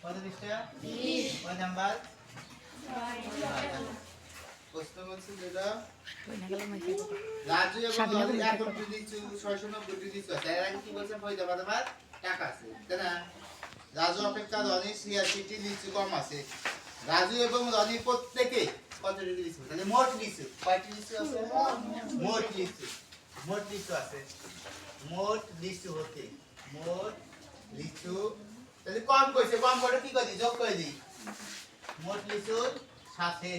কত পৃষ্ঠা? 20 কয় নাম্বার? প্রশ্ন বলছি যেটা রাজু এবং রনি 61টি লিচু 690টি লিচু আছে। এর আগে কি বলছেন? ফয়দাবাদ আমার টাকা আছে, তাই না? রাজু অপেক্ষা রনি 86টি লিচু কম আছে। রাজু এবং রনি প্রত্যেকে কতটি লিচু? তাহলে মোট লিচু কয়টি লিচু আছে? মোট লিচু, মোট লিচু আছে। মোট লিচু হতে মোট লিচু তাহলে কম কইছে, কম করে কি করি? যোগ করে দিই। মোট লিচুর সাথে,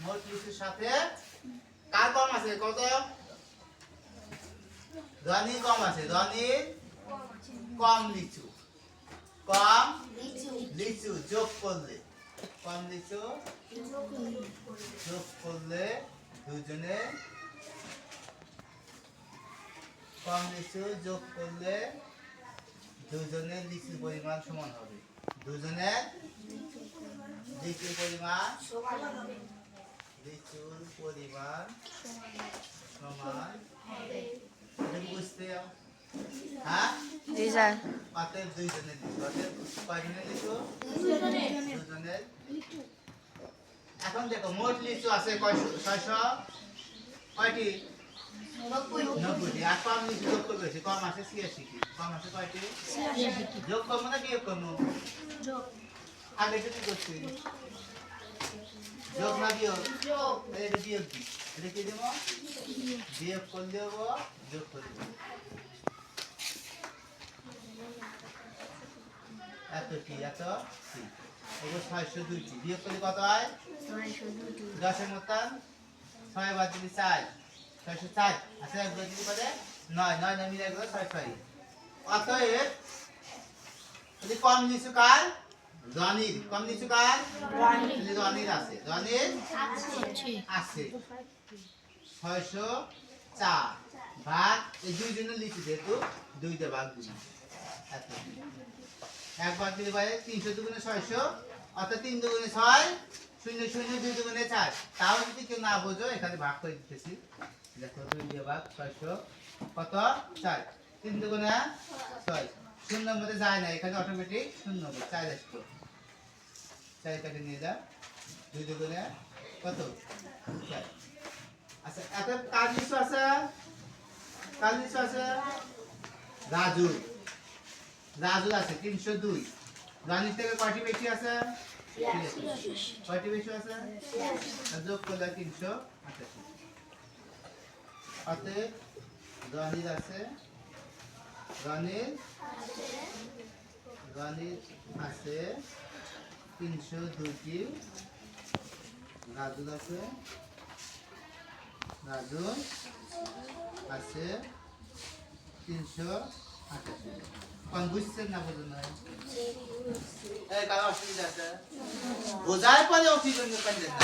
মোট লিচুর সাথে কার কম আছে? কত? রনির কম আছে। রনির কম লিচু, কম লিচু যোগ করলে, কম লিচু যোগ করলে দুজনে, কম লিচু যোগ করলে দুজনের লিচুর পরিমাণ সমান হবে। দুজনের লিচুর পরিমাণ লিচুর পরিমাণ সমান হবে। বুঝতে হ্যাঁ? জি স্যার। অতএব দুইজনের লিচু, অতএব কয়জনের লিচু? দুজনের। এখন দেখো মোট লিচু আছে 600 কয়টি? 90টি। আর কম লিচু যোগ করবে, কম আছে 86টি। কম আছে কয়টি? 86টি। যোগ করবো না বিয়োগ করবো? যোগ। আগে কি করছি? যোগ না বিয়োগ? যোগ। এটা বিয়োগ দি, এটা কি দেবো? বিয়োগ করে দেবো, যোগ করে দেবো। এত কি? এত কি? এগুলো 602টি। বিয়োগ করলে কত হয়? 602। 10 এর মতন 6 বাদ দিলে 4, 604। আচ্ছা একবার দিলে কত? 9, 9 না মিলে গেল 6। অতএব যদি কম লিচু কার? রনির। কম লিচু কার? রনির। রনির আছে, রনির আছে 604 ভাগ এই দুইজনের লিচু, যেহেতু দুইটা ভাগ দিই। এত একবার দিলে পারে 300 দুগুণে 600, অর্থাৎ 3 দুগুণে 6, 0 0 2 দুগুণে 4। তাও যদি কেউ না বোঝো এখানে ভাগ করে দিতেছি। দেখো 2 দিয়ে ভাগ 600 কত? 4। 3 দুগুণে 6, শূন্যের মধ্যে যায় না, এখানে অটোমেটিক শূন্য হবে। 4 আসতো, 4 কাটে নিয়ে যা। 2 দুগুণে কত? 4। আচ্ছা এত কার লিচু আছে? কার লিচু আছে? রাজু। রাজু আছে 302। রনির থেকে কয়টি বেশি আছে? কয়টি বেশি আছে? যোগ করলে 388। অতএব রনির আছে, রনির আছে 302টি। রাজুর আছে, রাজুর আছে 388। কোন বুঝছেন না বুঝুন না? এই কারো অসুবিধা আছে? বোঝার পরে অসুবিধা কেন না?